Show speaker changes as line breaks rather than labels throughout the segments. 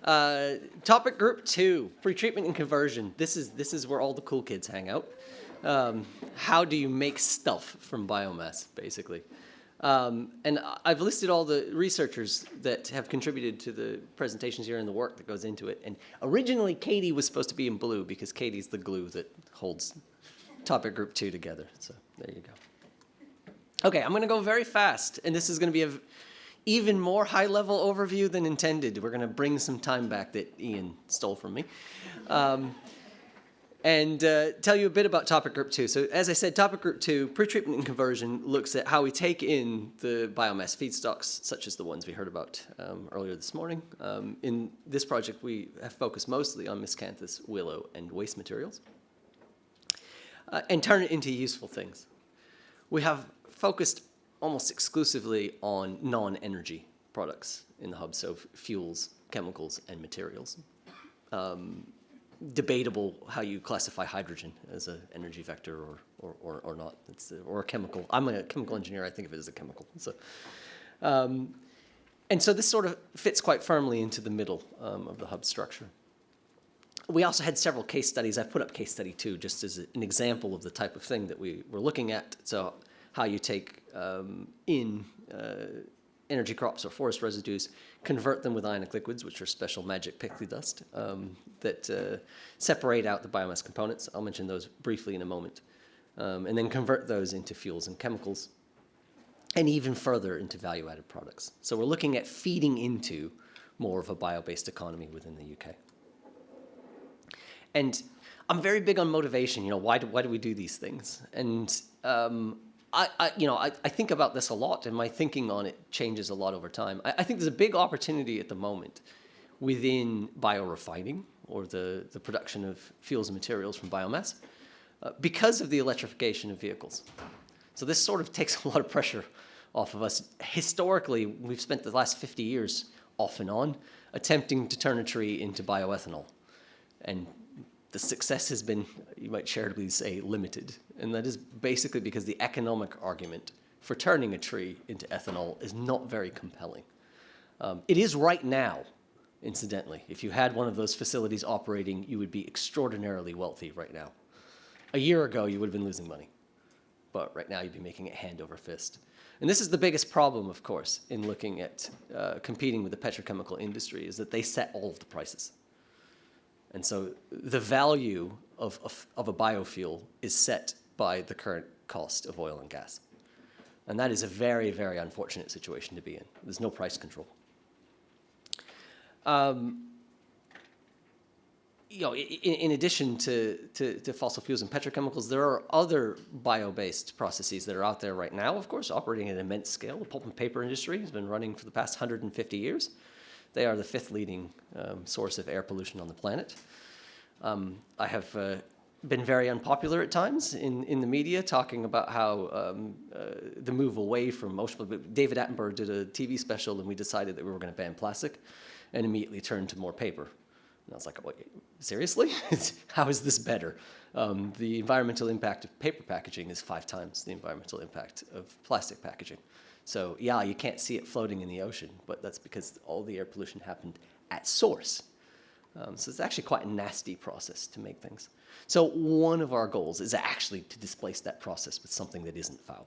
Topic group 2, pretreatment and conversion. This is where all the cool kids hang out. How do you make stuff from biomass, basically? And I've listed all the researchers that have contributed to the presentations here and the work that goes into it. And originally, Katie was supposed to be in blue because Katie's the glue that holds topic group 2 together. So there you go. Okay, I'm going to go very fast, and this is going to be an even more high-level overview than intended. We're going to bring some time back that Ian stole from me. And tell you a bit about topic group 2. So as I said, topic group 2, pretreatment and conversion, looks at how we take in the biomass feedstocks, such as the ones we heard about earlier this morning. In this project, we have focused mostly on miscanthus, willow, and waste materials, and turn it into useful things. We have focused almost exclusively on non-energy products in the hub, so fuels, chemicals, and materials. Debatable how you classify hydrogen as an energy vector or not. Or a chemical. I'm a chemical engineer. I think of it as a chemical. So, and so this sort of fits quite firmly into the middle of the hub structure. We also had several case studies. I've put up case study 2 just as an example of the type of thing that we were looking at. So how you take energy crops or forest residues, convert them with ionic liquids, which are special magic pixie dust that separate out the biomass components. I'll mention those briefly in a moment. And then convert those into fuels and chemicals, and even further into value-added products. So we're looking at feeding into more of a bio-based economy within the UK. And I'm very big on motivation. You know, why do we do these things? And I think about this a lot, and my thinking on it changes a lot over time. I think there's a big opportunity at the moment within biorefining, or the production of fuels and materials from biomass, because of the electrification of vehicles. So this sort of takes a lot of pressure off of us. Historically, we've spent the last 50 years, off and on, attempting to turn a tree into bioethanol. And the success has been, you might charitably say, limited. And that is basically because the economic argument for turning a tree into ethanol is not very compelling. It is right now, incidentally. If you had one of those facilities operating, you would be extraordinarily wealthy right now. A year ago, you would have been losing money. But right now, you'd be making it hand over fist. And this is the biggest problem, of course, in looking at competing with the petrochemical industry, is that they set all of the prices. And so the value of a biofuel is set by the current cost of oil and gas. And that is a very, very unfortunate situation to be in. There's no price control. In addition to fossil fuels and petrochemicals, there are other bio-based processes that are out there right now, of course, operating at an immense scale. The pulp and paper industry has been running for the past 150 years. They are the 5th leading source of air pollution on the planet. I have been very unpopular at times in the media, talking about how the move away from ocean. David Attenborough did a TV special, and we decided that we were going to ban plastic, and immediately turned to more paper. And I was like, wait, seriously? How is this better? The environmental impact of paper packaging is 5 times the environmental impact of plastic packaging. So yeah, you can't see it floating in the ocean, but that's because all the air pollution happened at source. So it's actually quite a nasty process to make things. So one of our goals is actually to displace that process with something that isn't foul.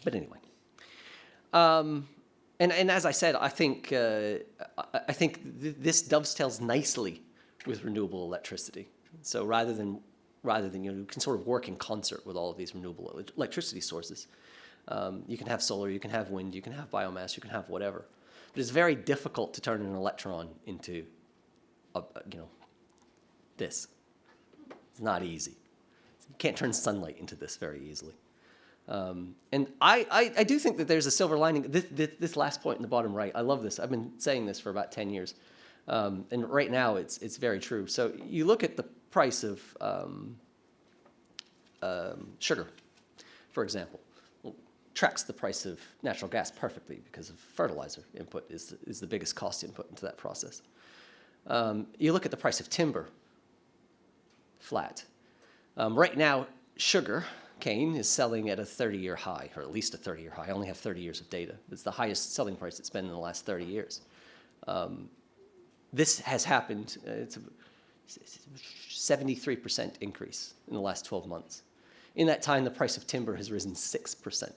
But anyway, and as I said, I think this dovetails nicely with renewable electricity. So rather than you can sort of work in concert with all of these renewable electricity sources. You can have solar, you can have wind, you can have biomass, you can have whatever. But it's very difficult to turn an electron into, this. It's not easy. You can't turn sunlight into this very easily. And I do think that there's a silver lining. This last point in the bottom right, I love this. I've been saying this for about 10 years. And right now, it's very true. So you look at the price of sugar, for example. Tracks the price of natural gas perfectly because of fertilizer input is the biggest cost input into that process. You look at the price of timber, flat. Right now, sugar cane is selling at a 30-year high, or at least a 30-year high. I only have 30 years of data. It's the highest selling price it's been in the last 30 years. This has happened. It's a 73% increase in the last 12 months. In that time, the price of timber has risen 6%.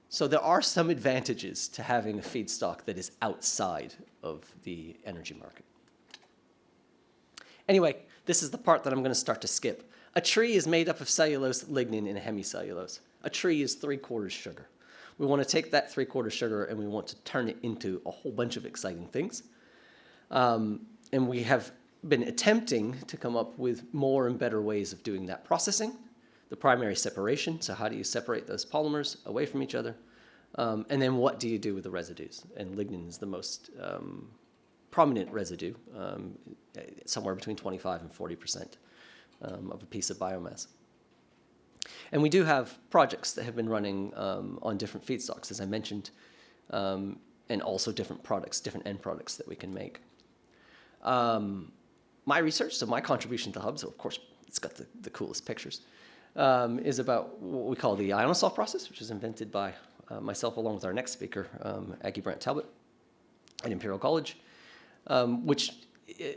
So there are some advantages to having a feedstock that is outside of the energy market. Anyway, this is the part that I'm going to start to skip. A tree is made up of cellulose, lignin, and hemicellulose. A tree is 3/4 sugar. We want to take that 3/4 sugar and we want to turn it into a whole bunch of exciting things. And we have been attempting to come up with more and better ways of doing that processing. The primary separation, so how do you separate those polymers away from each other? And then what do you do with the residues? And lignin is the most prominent residue, somewhere between 25 and 40% of a piece of biomass. And we do have projects that have been running on different feedstocks, as I mentioned, and also different products, different end products that we can make. My research, so my contribution to Hub, so of course it's got the coolest pictures, is about what we call the ionosolve process, which was invented by myself along with our next speaker, Agi Brandt Talbot at Imperial College, which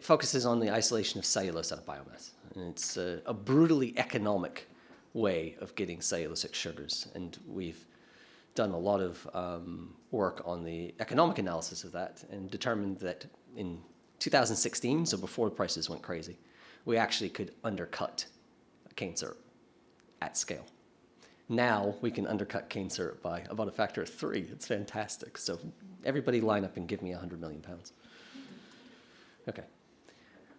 focuses on the isolation of cellulose out of biomass. And it's a brutally economic way of getting cellulosic sugars. And we've done a lot of work on the economic analysis of that and determined that in 2016, so before prices went crazy, we actually could undercut cane syrup at scale. Now we can undercut cane syrup by about a factor of 3. It's fantastic. So everybody line up and give me 100 million pounds. Okay.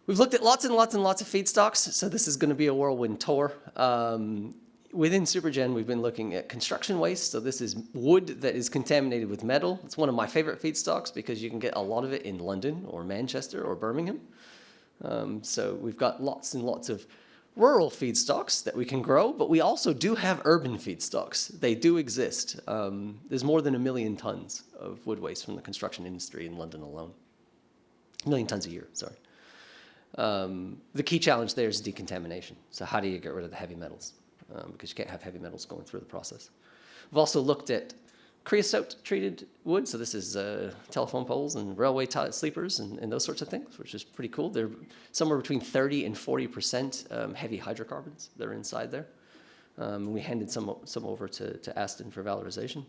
We've looked at lots and lots and lots of feedstocks, so this is going to be a whirlwind tour. Within Supergen, we've been looking at construction waste. So this is wood that is contaminated with metal. It's one of my favorite feedstocks because you can get a lot of it in London or Manchester or Birmingham. So we've got lots and lots of rural feedstocks that we can grow, but we also do have urban feedstocks. They do exist. There's more than 1 million tons of wood waste from the construction industry in London alone. 1 million tons a year, sorry. The key challenge there is decontamination. So how do you get rid of the heavy metals? Because you can't have heavy metals going through the process. We've also looked at creosote-treated wood. So this is telephone poles and railway sleepers and those sorts of things, which is pretty cool. They're somewhere between 30 and 40% heavy hydrocarbons that are inside there. We handed some over to Aston for valorization.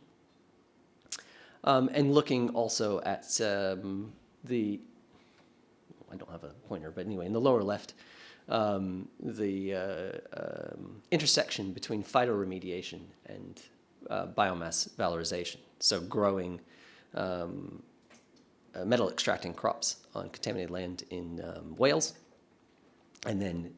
And looking also at the, I don't have a pointer, but anyway, in the lower left, the intersection between phytoremediation and biomass valorization. So growing metal extracting crops on contaminated land in Wales, and then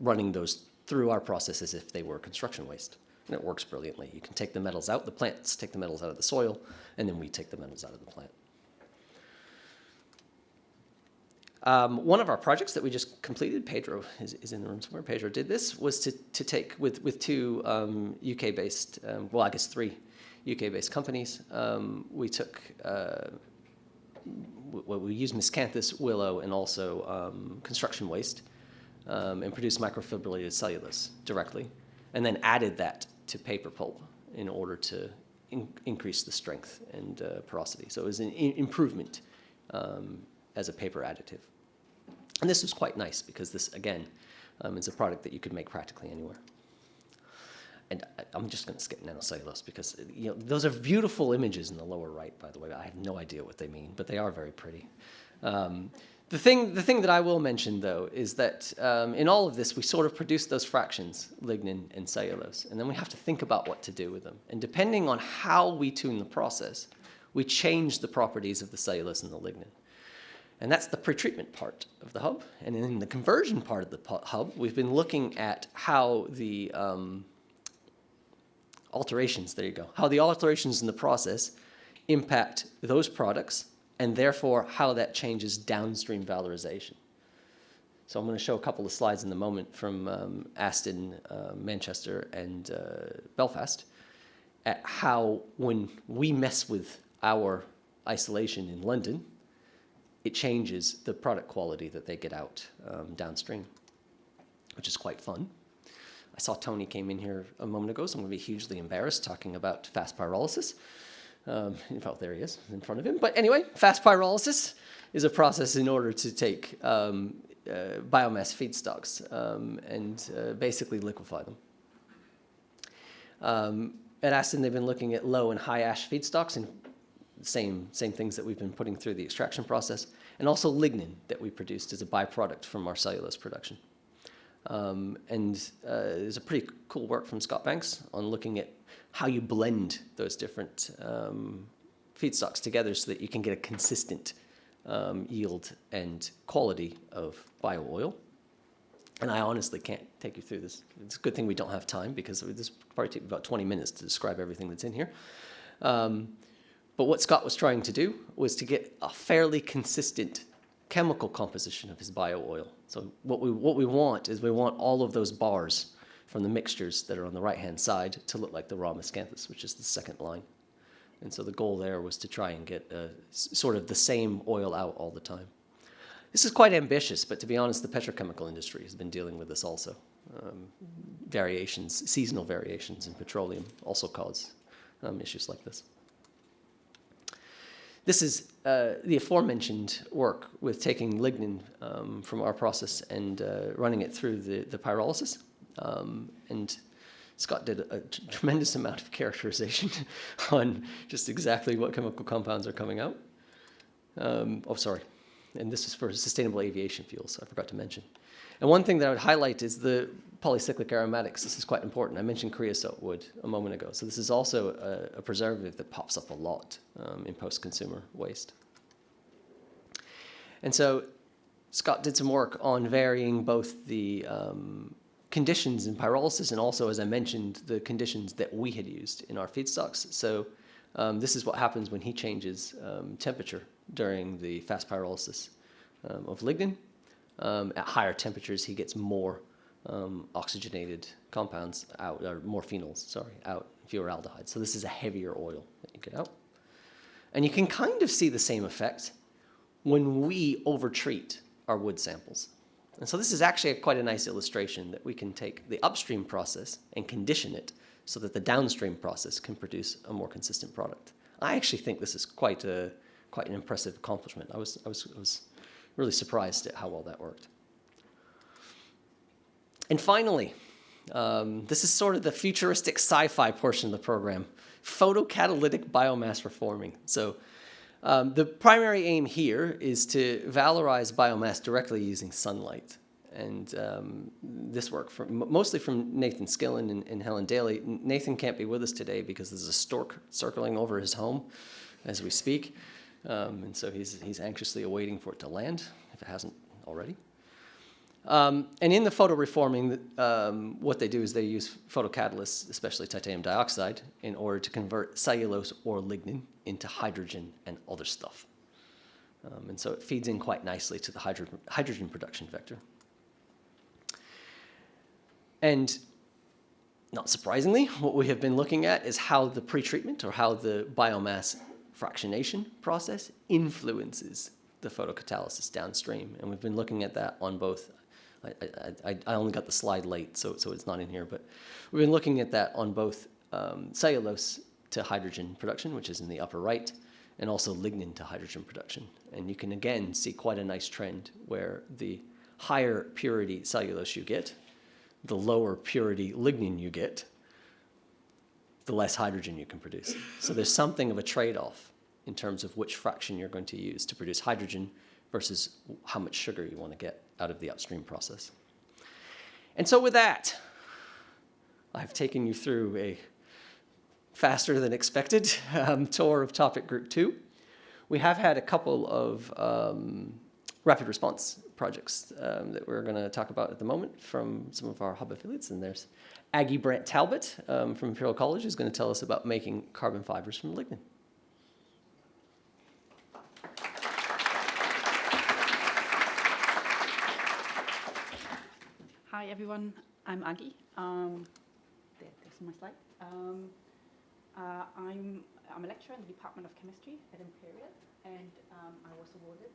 running those through our process as if they were construction waste. And it works brilliantly. You can take the metals out, the plants take the metals out of the soil, and then we take the metals out of the plant. One of our projects that we just completed, Pedro is in the room somewhere, Pedro did this, was to take, with 2 UK-based, well, I guess 3 UK-based companies, we took, we used miscanthus, willow, and also construction waste, and produced microfibrillated cellulose directly, and then added that to paper pulp in order to increase the strength and porosity. So it was an improvement as a paper additive. And this was quite nice because this, again, is a product that you could make practically anywhere. And I'm just going to skip nanocellulose because those are beautiful images in the lower right, by the way. I have no idea what they mean, but they are very pretty. The thing that I will mention, though, is that in all of this, we sort of produce those fractions, lignin and cellulose, and then we have to think about what to do with them. And depending on how we tune the process, we change the properties of the cellulose and the lignin. And that's the pretreatment part of the hub. And in the conversion part of the hub, we've been looking at how the alterations, there you go, how the alterations in the process impact those products, and therefore how that changes downstream valorization. So I'm going to show a couple of slides in a moment from Aston, Manchester, and Belfast, at how when we mess with our isolation in London, it changes the product quality that they get out downstream, which is quite fun. I saw Tony came in here a moment ago, so I'm going to be hugely embarrassed talking about fast pyrolysis. Well, there he is in front of him. But anyway, fast pyrolysis is a process in order to take biomass feedstocks and basically liquefy them. At Aston, they've been looking at low and high ash feedstocks, and same things that we've been putting through the extraction process, and also lignin that we produced as a byproduct from our cellulose production. There's a pretty cool work from Scott Banks on looking at how you blend those different feedstocks together so that you can get a consistent yield and quality of bio oil. And I honestly can't take you through this. It's a good thing we don't have time, because this probably take about 20 minutes to describe everything that's in here. But what Scott was trying to do was to get a fairly consistent chemical composition of his bio oil. So what we want is we want all of those bars from the mixtures that are on the right-hand side to look like the raw miscanthus, which is the second line. And so the goal there was to try and get sort of the same oil out all the time. This is quite ambitious, but to be honest, the petrochemical industry has been dealing with this also. Seasonal variations in petroleum also cause issues like this. This is the aforementioned work with taking lignin from our process and running it through the pyrolysis. And Scott did a tremendous amount of characterization on just exactly what chemical compounds are coming out. And this is for sustainable aviation fuels, I forgot to mention. And one thing that I would highlight is the polycyclic aromatics. This is quite important. I mentioned creosote wood a moment ago. So this is also a preservative that pops up a lot in post-consumer waste. And so Scott did some work on varying both the conditions in pyrolysis and also, as I mentioned, the conditions that we had used in our feedstocks. So this is what happens when he changes temperature during the fast pyrolysis of lignin. At higher temperatures, he gets more oxygenated compounds out, or more phenols, out, fewer aldehydes. So this is a heavier oil that you get out. And you can kind of see the same effect when we overtreat our wood samples. And so this is actually quite a nice illustration that we can take the upstream process and condition it so that the downstream process can produce a more consistent product. I actually think this is quite an impressive accomplishment. I was really surprised at how well that worked. And finally, this is sort of the futuristic sci-fi portion of the program, photocatalytic biomass reforming. So the primary aim here is to valorize biomass directly using sunlight. And this work mostly from Nathan Skillen and Helen Daly. Nathan can't be with us today because there's a stork circling over his home as we speak. And so he's anxiously awaiting for it to land, if it hasn't already. And in the photoreforming, what they do is they use photocatalysts, especially titanium dioxide, in order to convert cellulose or lignin into hydrogen and other stuff. And so it feeds in quite nicely to the hydrogen production vector. And not surprisingly, what we have been looking at is how the pretreatment or how the biomass fractionation process influences the photocatalysis downstream. And we've been looking at that on both. I only got the slide late, so it's not in here, but we've been looking at that on both cellulose to hydrogen production, which is in the upper right, and also lignin to hydrogen production. And you can again see quite a nice trend where the higher purity cellulose you get, the lower purity lignin you get, the less hydrogen you can produce. So there's something of a trade-off in terms of which fraction you're going to use to produce hydrogen versus how much sugar you want to get out of the upstream process. And so with that, I've taken you through a faster than expected tour of topic group 2. We have had a couple of rapid response projects that we're going to talk about at the moment from some of our hub affiliates. And there's Agi Brandt Talbot from Imperial College who's going to tell us about making carbon fibers from lignin.
Hi everyone, I'm Agi. There's my slide. I'm a lecturer in the Department of Chemistry at Imperial, and I was awarded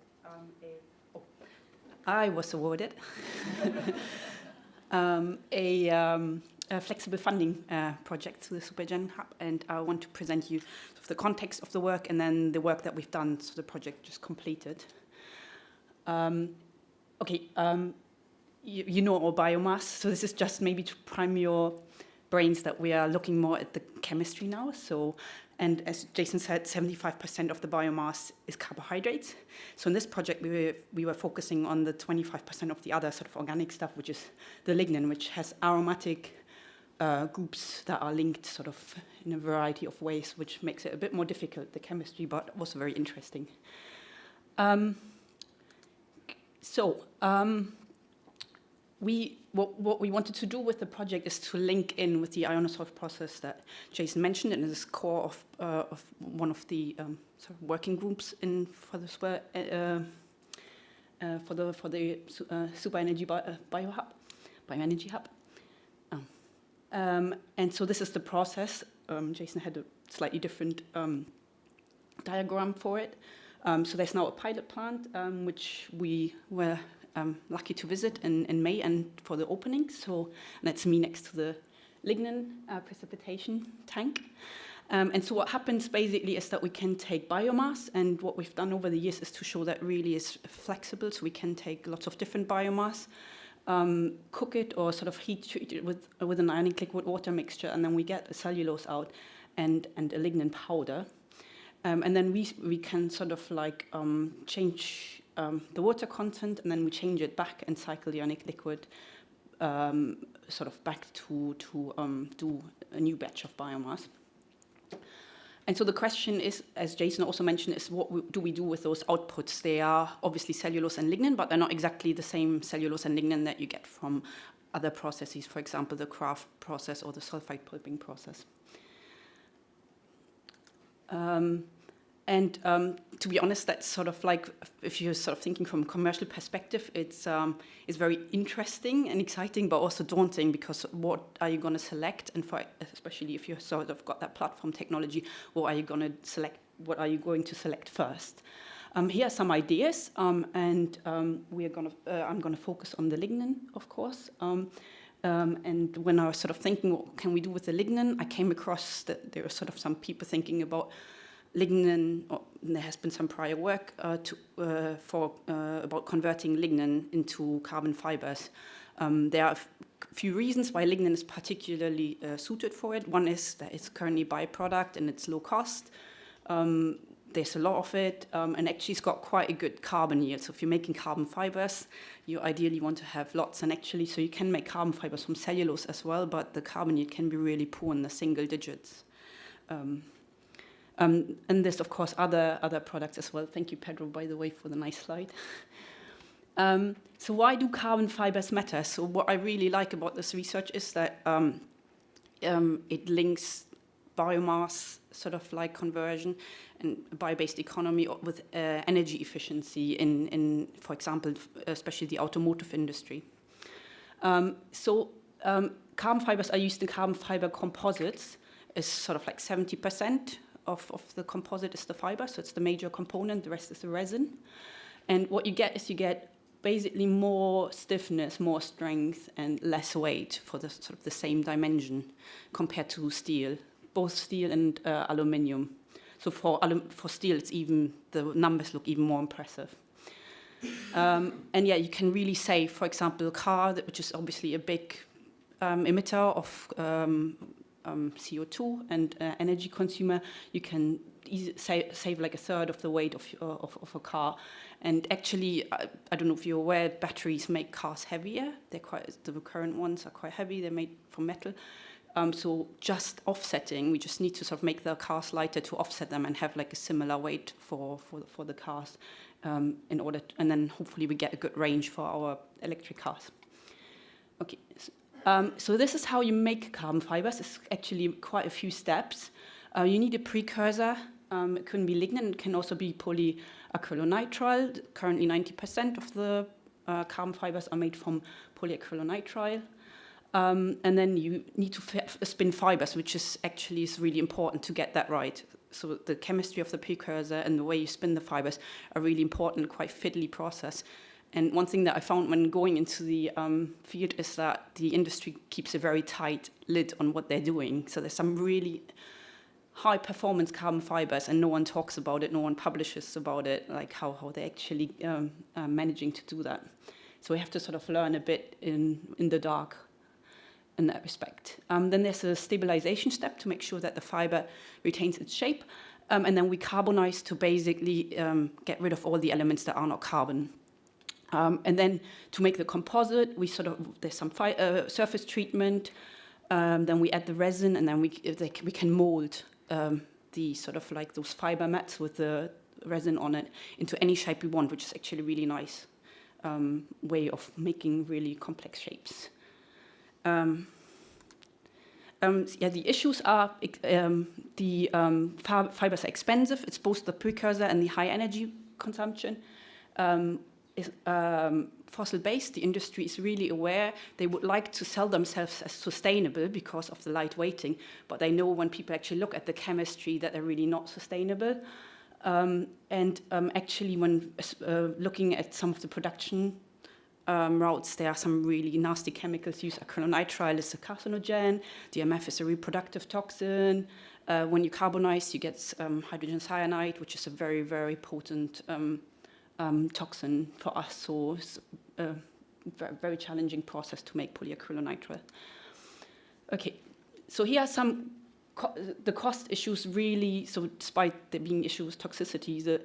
a flexible funding project through the Supergen Hub, and I want to present you the context of the work and then the work that we've done, so the project just completed. You know our biomass, so this is just maybe to prime your brains that we are looking more at the chemistry now. So, and as Jason said, 75% of the biomass is carbohydrates. So in this project, we were focusing on the 25% of the other sort of organic stuff, which is the lignin, which has aromatic groups that are linked sort of in a variety of ways, which makes it a bit more difficult, the chemistry, but also very interesting. What we wanted to do with the project is to link in with the ionosolve process that Jason mentioned, and is core of one of the sort of working groups for the Superenergy Bioenergy Hub. And so this is the process. Jason had a slightly different diagram for it. So there's now a pilot plant, which we were lucky to visit in May and for the opening. So that's me next to the lignin precipitation tank. And so what happens basically is that we can take biomass, and what we've done over the years is to show that really is flexible. So we can take lots of different biomass, cook it or sort of heat treat it with an ionic liquid water mixture, and then we get a cellulose out and a lignin powder. And then we can sort of like change the water content, and then we change it back and cycle the ionic liquid sort of back to do a new batch of biomass. And so the question is, as Jason also mentioned, is what do we do with those outputs? They are obviously cellulose and lignin, but they're not exactly the same cellulose and lignin that you get from other processes, for example, the Kraft process or the sulfite pulping process. To be honest, that's sort of like, if you're sort of thinking from a commercial perspective, it's very interesting and exciting, but also daunting, because what are you going to select? And especially if you've sort of got that platform technology, what are you going to select? What are you going to select first? Here are some ideas, and I'm going to focus on the lignin, of course. And when I was sort of thinking, what can we do with the lignin, I came across that there are sort of some people thinking about lignin. There has been some prior work about converting lignin into carbon fibers. There are a few reasons why lignin is particularly suited for it. One is that it's currently a byproduct and it's low cost. There's a lot of it, and actually it's got quite a good carbon yield. So if you're making carbon fibers, you ideally want to have lots, and actually, so you can make carbon fibers from cellulose as well, but the carbon yield can be really poor in the single digits. And there's, of course, other products as well. Thank you, Pedro, by the way, for the nice slide. So why do carbon fibers matter? So what I really like about this research is that it links biomass, sort of like conversion and bio-based economy with energy efficiency in, for example, especially the automotive industry. Carbon fibers are used in carbon fiber composites. Is sort of like 70% of the composite is the fiber, so it's the major component, the rest is the resin. And what you get is you get basically more stiffness, more strength, and less weight for the sort of the same dimension compared to steel, both steel and aluminium. So for steel, it's even, the numbers look even more impressive. And yeah, you can really say, for example, a car, which is obviously a big emitter of CO2 and energy consumer, you can save like a third of the weight of a car. And actually, I don't know if you're aware, batteries make cars heavier. The current ones are quite heavy. They're made from metal. So just offsetting, we just need to sort of make the cars lighter to offset them and have like a similar weight for the cars in order, and then hopefully we get a good range for our electric cars. Okay. So this is how you make carbon fibers. It's actually quite a few steps. You need a precursor. It can be lignin. It can also be polyacrylonitrile. Currently, 90% of the carbon fibers are made from polyacrylonitrile. And then you need to spin fibers, which is really important to get that right. So the chemistry of the precursor and the way you spin the fibers are really important, quite fiddly process. And one thing that I found when going into the field is that the industry keeps a very tight lid on what they're doing. So there's some really high performance carbon fibers, and no one talks about it, no one publishes about it, like how they're actually managing to do that. So we have to sort of learn a bit in the dark in that respect. Then there's a stabilization step to make sure that the fiber retains its shape. And then we carbonize to basically get rid of all the elements that are not carbon. And then to make the composite, there's some surface treatment. Then we add the resin, and then we can mold the sort of like those fiber mats with the resin on it into any shape we want, which is actually a really nice way of making really complex shapes. The issues are the fibers are expensive. It's both the precursor and the high energy consumption. Fossil-based, the industry is really aware. They would like to sell themselves as sustainable because of the light weighting, but they know when people actually look at the chemistry that they're really not sustainable. Actually, when looking at some of the production routes, there are some really nasty chemicals used. Acrylonitrile is a carcinogen. DMF is a reproductive toxin. When you carbonize, you get hydrogen cyanide, which is a very, very potent toxin for us. So it's a very challenging process to make polyacrylonitrile. Okay, so here are some the cost issues really. So despite there being issues with toxicity, the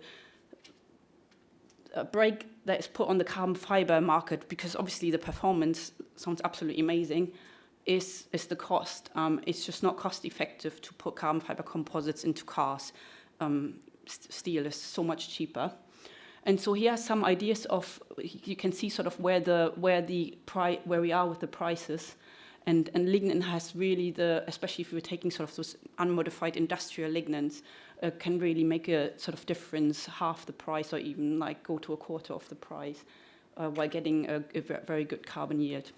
brake that is put on the carbon fiber market, because obviously the performance sounds absolutely amazing, is the cost. It's just not cost effective to put carbon fiber composites into cars. Steel is so much cheaper. And so here are some ideas of, you can see sort of where we are with the prices. And lignin has really especially if you're taking sort of those unmodified industrial lignins, can really make a sort of difference, half the price or even like go to a quarter of the price while getting a very good carbon yield.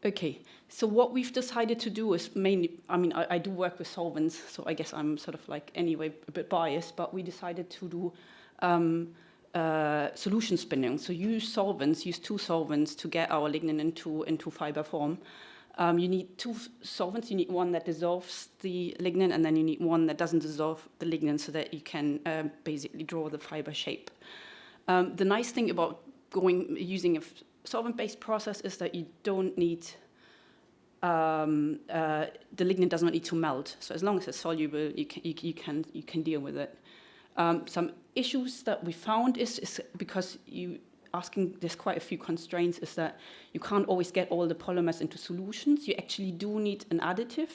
Okay, so what we've decided to do is mainly, I do work with solvents, so I guess I'm sort of like anyway a bit biased, but we decided to do solution spinning. So use two solvents to get our lignin into fiber form. You need two solvents. You need one that dissolves the lignin, and then you need one that doesn't dissolve the lignin so that you can basically draw the fiber shape. The nice thing about using a solvent-based process is that you don't need, the lignin does not need to melt. So as long as it's soluble, you can deal with it. Some issues that we found is because there's quite a few constraints, is that you can't always get all the polymers into solutions. You actually do need an additive,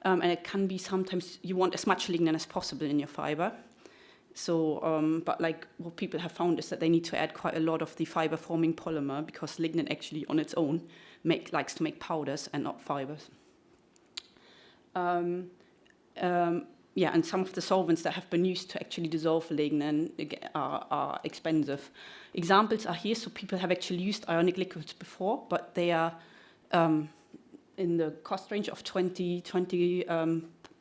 and it can be sometimes you want as much lignin as possible in your fiber. So, but like what people have found is that they need to add quite a lot of the fiber-forming polymer because lignin actually on its own likes to make powders and not fibers. And some of the solvents that have been used to actually dissolve lignin are expensive. Examples are here, so people have actually used ionic liquids before, but they are in the cost range of 20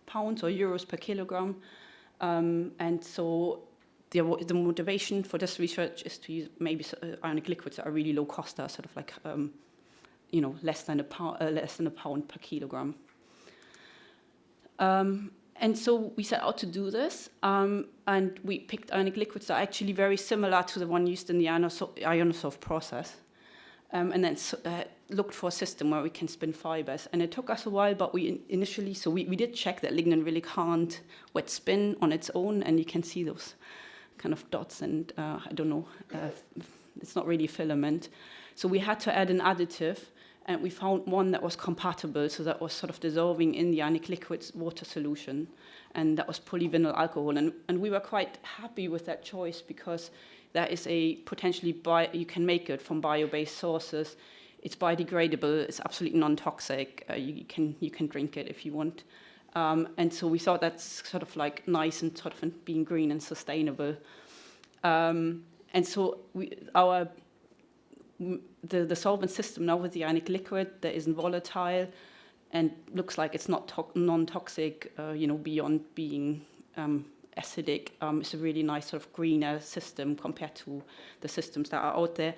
pounds or euros per kilogram. And so the motivation for this research is to use maybe ionic liquids that are really low cost, are sort of like less than a pound per kilogram. And so we set out to do this, and we picked ionic liquids that are actually very similar to the one used in the ionosolve process, and then looked for a system where we can spin fibers. And it took us a while, but we did check that lignin really can't wet spin on its own, and you can see those kind of dots, and I don't know, it's not really filament. So we had to add an additive, and we found one that was compatible, so that was sort of dissolving in the ionic liquid's water solution, and that was polyvinyl alcohol. And we were quite happy with that choice because that is you can make it from bio-based sources. It's biodegradable, it's absolutely non-toxic, you can drink it if you want. And so we thought that's sort of like nice and sort of being green and sustainable. And so the solvent system now with the ionic liquid that isn't volatile and looks like it's not non-toxic, beyond being acidic. It's a really nice sort of greener system compared to the systems that are out there.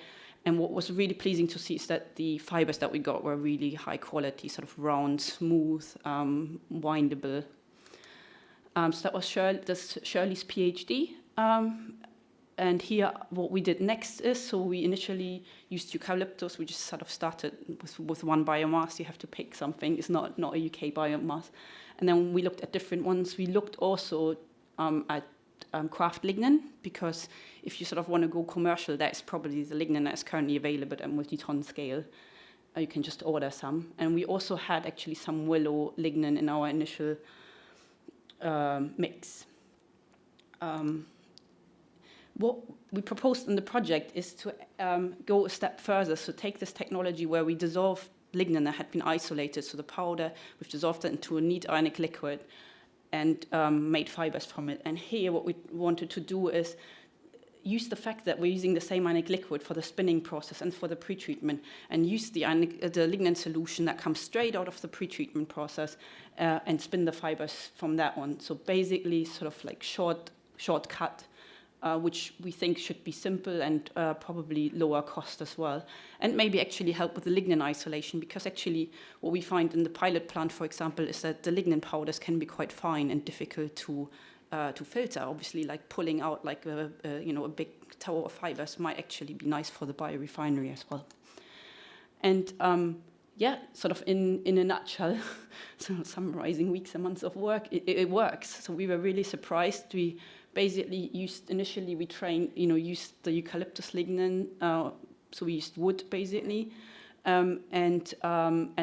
And what was really pleasing to see is that the fibers that we got were really high quality, sort of round, smooth, windable. So that was Shirley's PhD. And here, what we did next is, so we initially used eucalyptus. We just sort of started with one biomass. You have to pick something. It's not a UK biomass. And then we looked at different ones. We looked also at craft lignin, because if you sort of want to go commercial, that's probably the lignin that is currently available at multi-ton scale. You can just order some. And we also had actually some willow lignin in our initial mix. What we proposed in the project is to go a step further, so take this technology where we dissolve lignin that had been isolated, so the powder, we've dissolved it into a neat ionic liquid and made fibers from it. And here what we wanted to do is use the fact that we're using the same ionic liquid for the spinning process and for the pretreatment, and use the lignin solution that comes straight out of the pretreatment process and spin the fibers from that one. So basically sort of like shortcut, which we think should be simple and probably lower cost as well. And maybe actually help with the lignin isolation, because actually what we find in the pilot plant, for example, is that the lignin powders can be quite fine and difficult to filter. Obviously, like pulling out like a big tower of fibers might actually be nice for the biorefinery as well. And sort of in a nutshell, so summarizing weeks and months of work, it works. So we were really surprised. We basically used the eucalyptus lignin, so we used wood basically, and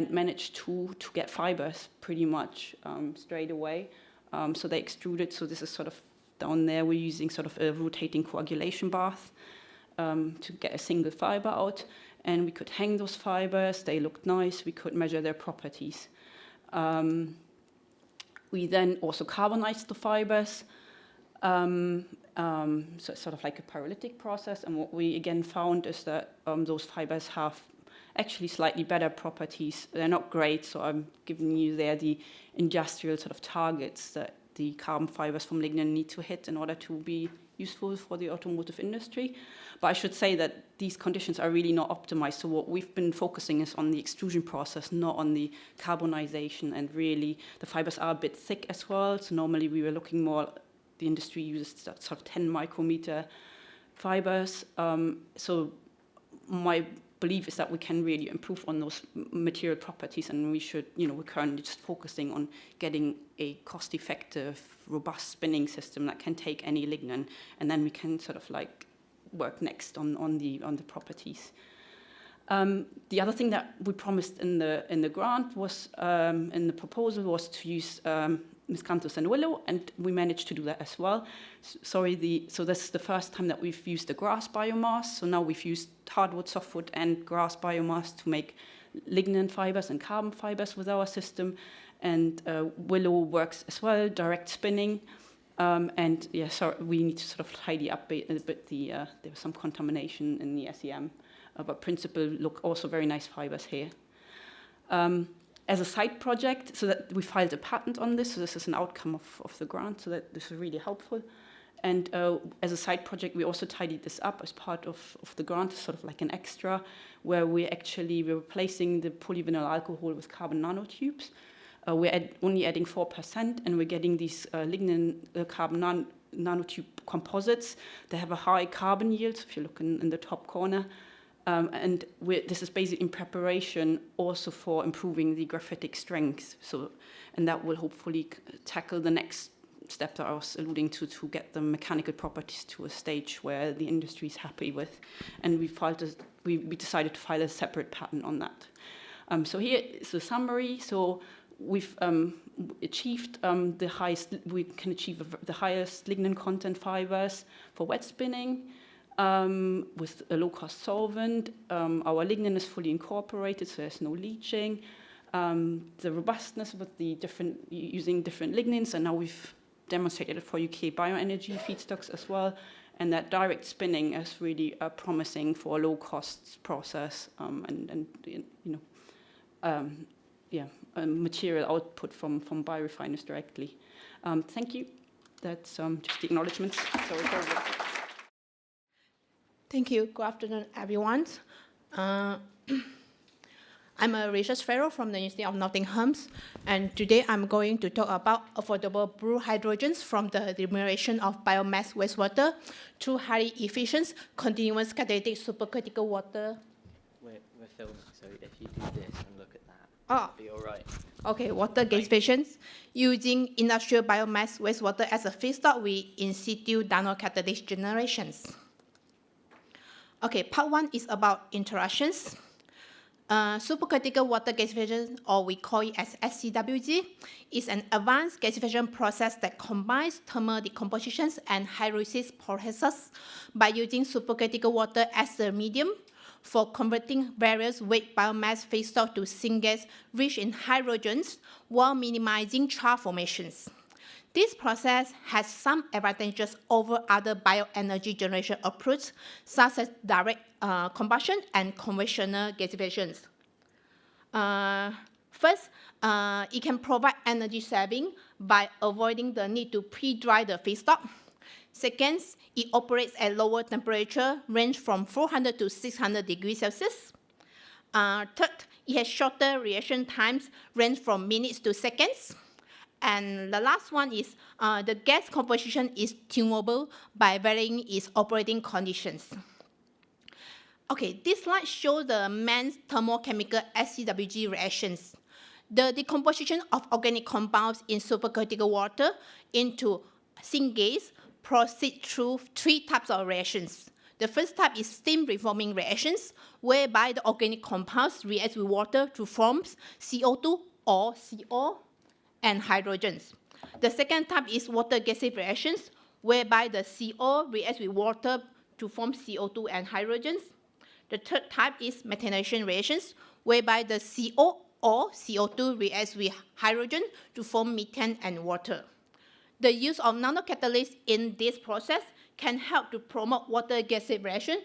managed to get fibers pretty much straight away. So they extruded. So this is sort of down there. We're using sort of a rotating coagulation bath to get a single fiber out, and we could hang those fibers. They looked nice. We could measure their properties. We then also carbonized the fibers. So it's sort of like a pyrolytic process, and what we again found is that those fibers have actually slightly better properties. They're not great, so I'm giving you there the industrial sort of targets that the carbon fibers from lignin need to hit in order to be useful for the automotive industry. But I should say that these conditions are really not optimized. So what we've been focusing is on the extrusion process, not on the carbonization, and really the fibers are a bit thick as well. So normally we were looking more, the industry uses sort of 10 micrometer fibers. So my belief is that we can really improve on those material properties, and we should, we're currently just focusing on getting a cost-effective, robust spinning system that can take any lignin, and then we can sort of like work next on the properties. The other thing that we promised in the grant was in the proposal was to use miscanthus and willow, and we managed to do that as well. So this is the first time that we've used the grass biomass. So now we've used hardwood, softwood, and grass biomass to make lignin fibers and carbon fibers with our system. And willow works as well, direct spinning. And yeah, sorry, we need to sort of tidy up a bit. There was some contamination in the SEM, but principle look also very nice fibers here. As a side project, so that we filed a patent on this, so this is an outcome of the grant, so that this is really helpful. And as a side project, we also tidied this up as part of the grant, sort of like an extra, where we're replacing the polyvinyl alcohol with carbon nanotubes. We're only adding 4%, and we're getting these lignin carbon nanotube composites. They have a high carbon yield, so if you look in the top corner. And this is basically in preparation also for improving the graphitic strength. And that will hopefully tackle the next step that I was alluding to get the mechanical properties to a stage where the industry is happy with. And we decided to file a separate patent on that. So here is the summary. So we've achieved we can achieve the highest lignin content fibers for wet spinning. With a low-cost solvent. Our lignin is fully incorporated, so there's no leaching. The robustness with using different lignins, and now we've demonstrated it for UK Bioenergy feedstocks as well. And that direct spinning is really promising for a low-cost process material output from biorefiners directly. Thank you. that's just the acknowledgements. Sorry for that.
Thank you. Good afternoon, everyone. I'm a research fellow from the University of Nottingham, and today I'm going to talk about affordable blue hydrogens from the remuneration of biomass wastewater to highly efficient, continuous catalytic supercritical water.
We're filming, so if you do this and look at that,
Oh,
it'll be all right.
okay, water gasification. Using industrial biomass wastewater as a feedstock with in situ nanocatalyst generations. Okay, part one is about introductions. Supercritical water gasification, or we call it as SCWG, is an advanced gasification process that combines thermal decompositions and hydrolysis processes by using supercritical water as a medium for converting various wet biomass feedstock to syngas rich in hydrogens while minimizing char formations. This process has some advantages over other bioenergy generation approaches, such as direct combustion and conventional gasifications. First, it can provide energy saving by avoiding the need to pre-dry the feedstock. Second, it operates at lower temperature, range from 400 to 600 degrees Celsius. Third, it has shorter reaction times, range from minutes to seconds. And the last one is the gas composition is tunable by varying its operating conditions. Okay, this slide shows the main thermochemical SCWG reactions. The decomposition of organic compounds in supercritical water into syngas proceeds through three types of reactions. The first type is steam reforming reactions, whereby the organic compounds react with water to form CO2 or CO and hydrogens. The second type is water gasification reactions, whereby the CO reacts with water to form CO2 and hydrogens. The third type is methanation reactions, whereby the CO or CO2 reacts with hydrogen to form methane and water. The use of nanocatalysts in this process can help to promote water gasification reaction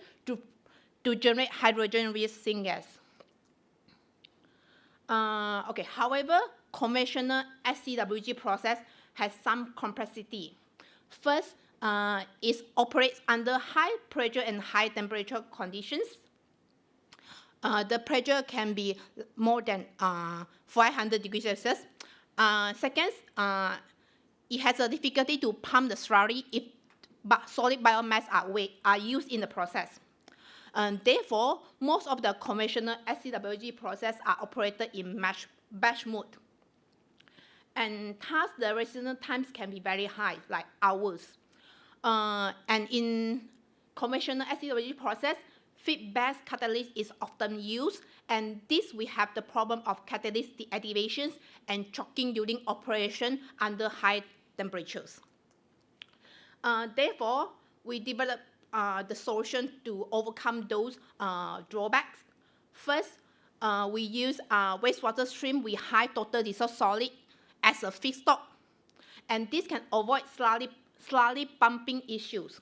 to generate hydrogen-rich syngas. However, conventional SCWG process has some complexity. First, it operates under high pressure and high temperature conditions. The pressure can be more than 500 degrees Celsius. Second, it has a difficulty to pump the slurry if solid biomass are used in the process. Therefore, most of the conventional SCWG process are operated in batch mode. And thus, the residence times can be very high, like hours. And in conventional SCWG process, feed-based catalyst is often used, and this we have the problem of catalyst deactivations and choking during operation under high temperatures. Therefore, we develop the solution to overcome those drawbacks. First, we use wastewater stream with high total dissolved solid as a feedstock, and this can avoid slurry pumping issues.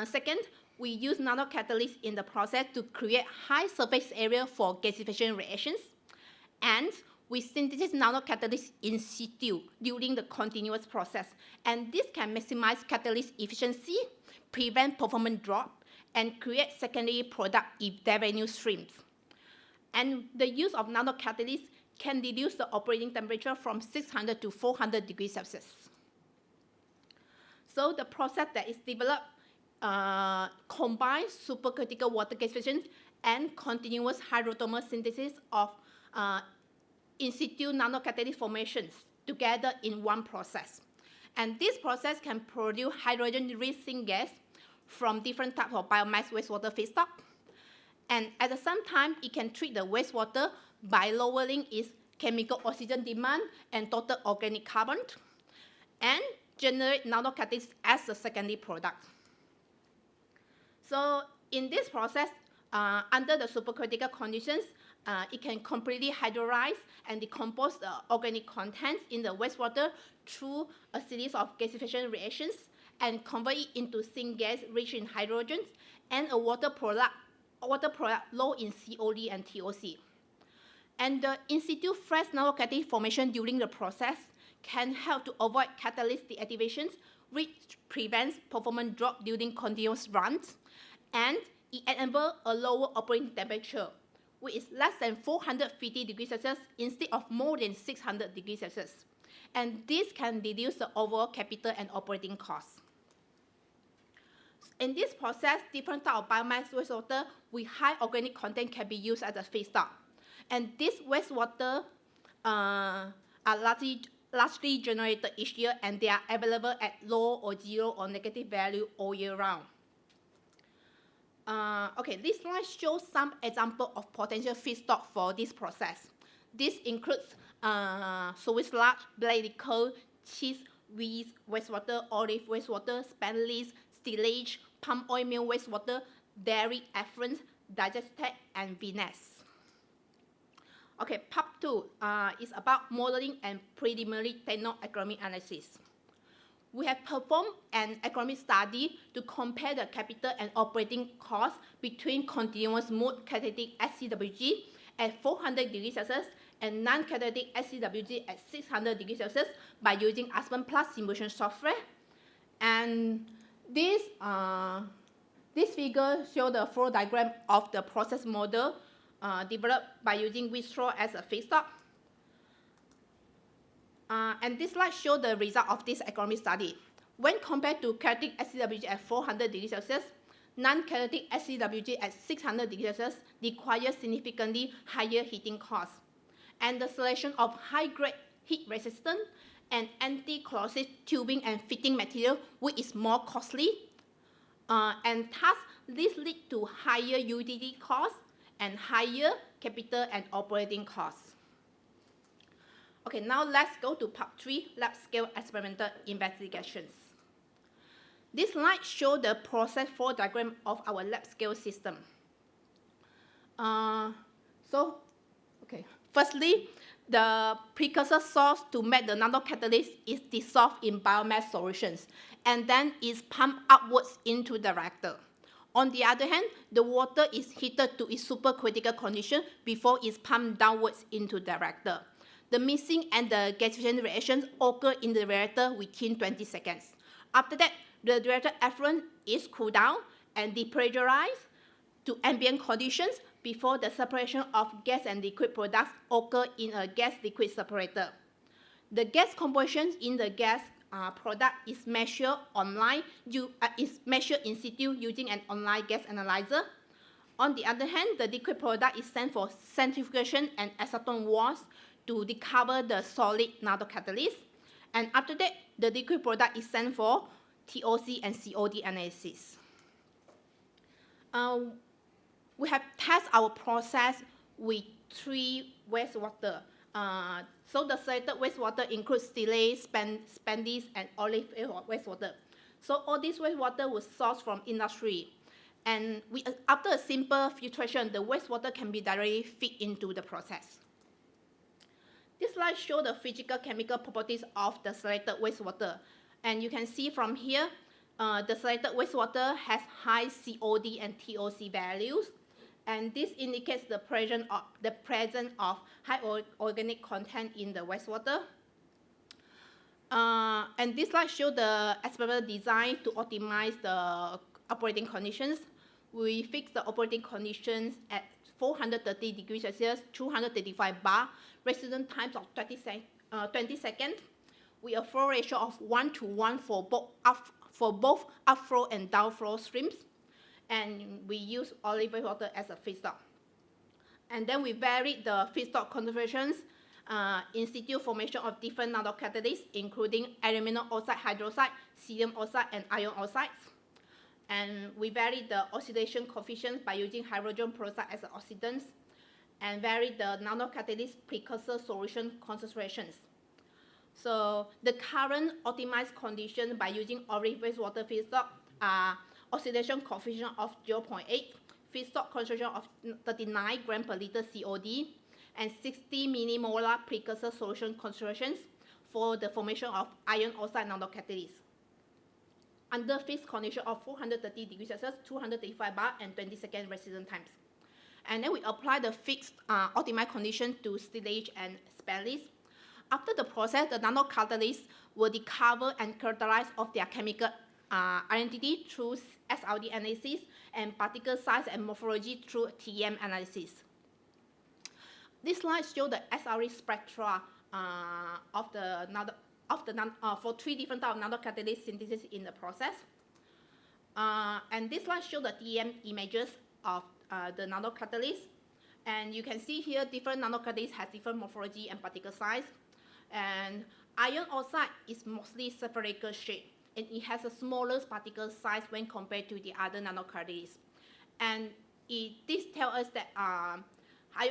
Second, we use nanocatalysts in the process to create high surface area for gasification reactions, and we synthesize nanocatalysts in situ during the continuous process, and this can maximize catalyst efficiency, prevent performance drop, and create secondary product if revenue streams. And the use of nanocatalysts can reduce the operating temperature from 600 to 400 degrees Celsius. So the process that is developed combines supercritical water gasification and continuous hydrothermal synthesis of in situ nanocatalyst formations together in one process. And this process can produce hydrogen-rich syngas from different types of biomass wastewater feedstock. And at the same time, it can treat the wastewater by lowering its chemical oxygen demand and total organic carbon, and generate nanocatalysts as a secondary product. So in this process, under the supercritical conditions, it can completely hydrolyze and decompose the organic contents in the wastewater through a series of gasification reactions and convert it into syngas rich in hydrogens and a water product low in COD and TOC. And the in situ fresh nanocatalyst formation during the process can help to avoid catalyst deactivations, which prevents performance drop during continuous runs, and it enables a lower operating temperature, which is less than 450 degrees Celsius instead of more than 600 degrees Celsius. And this can reduce the overall capital and operating costs. In this process, different types of biomass wastewater with high organic content can be used as a feedstock. And these wastewater are largely generated each year, and they are available at low or zero or negative value all year round. Okay, this slide shows some example of potential feedstock for this process. This includes sewage sludge, black liquor, cheese, weeds, wastewater, olive wastewater, spent leaves, stillage, palm oil mill wastewater, dairy effluent, digestate, and vinasse. Okay, part 2 is about modeling and preliminary techno-economic analysis. We have performed an economic study to compare the capital and operating costs between continuous mode catalytic SCWG at 400 degrees Celsius and non-catalytic SCWG at 600 degrees Celsius by using Aspen Plus simulation software. And this figure shows the flow diagram of the process model developed by using wheat straw as a feedstock. And this slide shows the result of this economic study. When compared to catalytic SCWG at 400 degrees Celsius, non-catalytic SCWG at 600 degrees Celsius requires significantly higher heating costs. And the selection of high-grade heat-resistant and anti-corrosive tubing and fitting material, which is more costly. And thus, this leads to higher utility costs and higher capital and operating costs. Okay, now let's go to part 3, lab-scale experimental investigations. This slide shows the process flow diagram of our lab-scale system. Firstly, the precursor source to make the nanocatalyst is dissolved in biomass solutions, and then is pumped upwards into the reactor. On the other hand, the water is heated to its supercritical condition before it's pumped downwards into the reactor. The mixing and the gasification reactions occur in the reactor within 20 seconds. After that, the reactor effluent is cooled down and depressurized to ambient conditions before the separation of gas and liquid products occur in a gas-liquid separator. The gas composition in the gas product is measured in situ using an online gas analyzer. On the other hand, the liquid product is sent for centrifugation and acetone wash to recover the solid nanocatalyst. And after that, the liquid product is sent for TOC and COD analysis. We have tested our process with 3 wastewater. So the selected wastewater includes stillage, spandies, and olive oil wastewater. So all this wastewater was sourced from industry. And after a simple filtration, the wastewater can be directly fed into the process. This slide shows the physical chemical properties of the selected wastewater. And you can see from here, the selected wastewater has high COD and TOC values. And this indicates the presence of high organic content in the wastewater. And this slide shows the experimental design to optimize the operating conditions. We fix the operating conditions at 430 degrees Celsius, 235 bar, resident times of 20 seconds, with a flow ratio of 1:1 for both upflow and downflow streams. And we use olive water as a feedstock. And then we varied the feedstock concentrations in situ formation of different nanocatalysts, including aluminum oxide hydroxide, cerium oxide, and iron oxides. And we varied the oxidation coefficients by using hydrogen peroxide as an oxidant, and varied the nanocatalyst precursor solution concentrations. So the current optimized condition by using olive wastewater feedstock are oxidation coefficient of 0.8, feedstock concentration of 39 grams per liter COD, and 60 millimolar precursor solution concentrations for the formation of iron oxide nanocatalysts under fixed condition of 430 degrees Celsius, 235 bar, and 20-second resident times. And then we apply the fixed optimized condition to stillage and spent leaves. After the process, the nanocatalysts will discover and characterize of their chemical identity through SLD analysis and particle size and morphology through TEM analysis. This slide shows the SRE spectra for 3 different types of nanocatalyst synthesis in the process. And this slide shows the TEM images of the nanocatalyst. And you can see here different nanocatalysts have different morphology and particle size. And iron oxide is mostly spherical shape, and it has a smaller particle size when compared to the other nanocatalysts. And this tells us that iron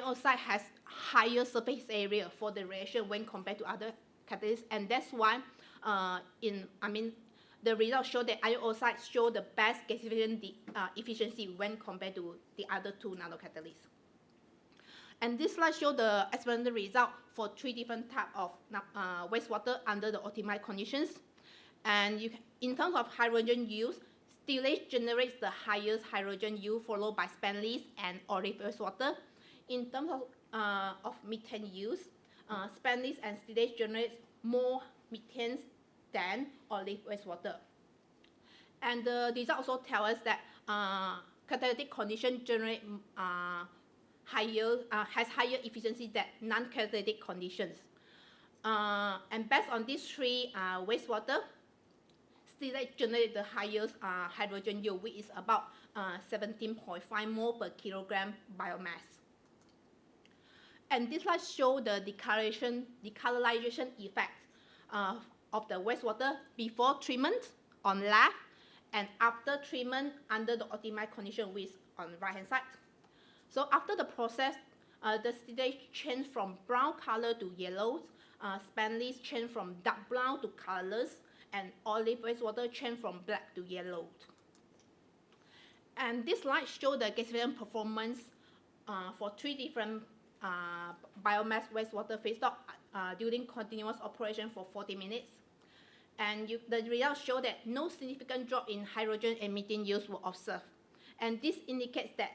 oxide has higher surface area for the reaction when compared to other catalysts, and that's why the results show that iron oxide show the best gasification efficiency when compared to the other 2 nanocatalysts. And this slide shows the experimental result for 3 different types of wastewater under the optimized conditions. And in terms of hydrogen use, stillage generates the highest hydrogen use, followed by spent leach and olive wastewater. In terms of methane use, spent leach and stillage generates more methane than olive wastewater. And the result also tell us that catalytic condition generate has higher efficiency than non-catalytic conditions. And based on these 3 wastewater, stillage generate the highest hydrogen yield, which is about 17.5 mole per kilogram biomass. And this slide shows the decolorization effect of the wastewater before treatment on left, and after treatment under the optimized condition, which is on the right-hand side. So after the process, the stillage changed from brown color to yellow, spent leach changed from dark brown to colorless, and olive wastewater changed from black to yellow. And this slide shows the gasification performance for 3 different biomass wastewater feedstock during continuous operation for 40 minutes. And the results show that no significant drop in hydrogen and methane use were observed. And this indicates that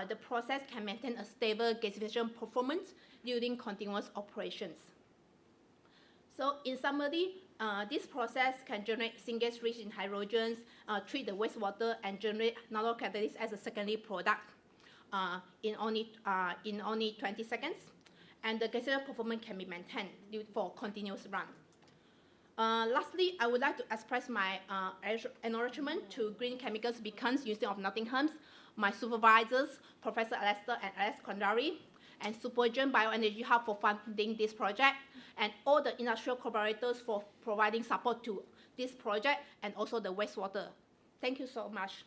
the process can maintain a stable gasification performance during continuous operations. So in summary, this process can generate syngas rich in hydrogens, treat the wastewater, and generate nanocatalysts as a secondary product in only 20 seconds. And the gasification performance can be maintained for continuous run. Lastly, I would like to express my acknowledgement to Green Chemicals Beacons University of Nottingham, my supervisors, Professor Alester and Alex Kondari, and Supergen Bioenergy Hub for funding this project, and all the industrial collaborators for providing support to this project, and also the wastewater. Thank you so much.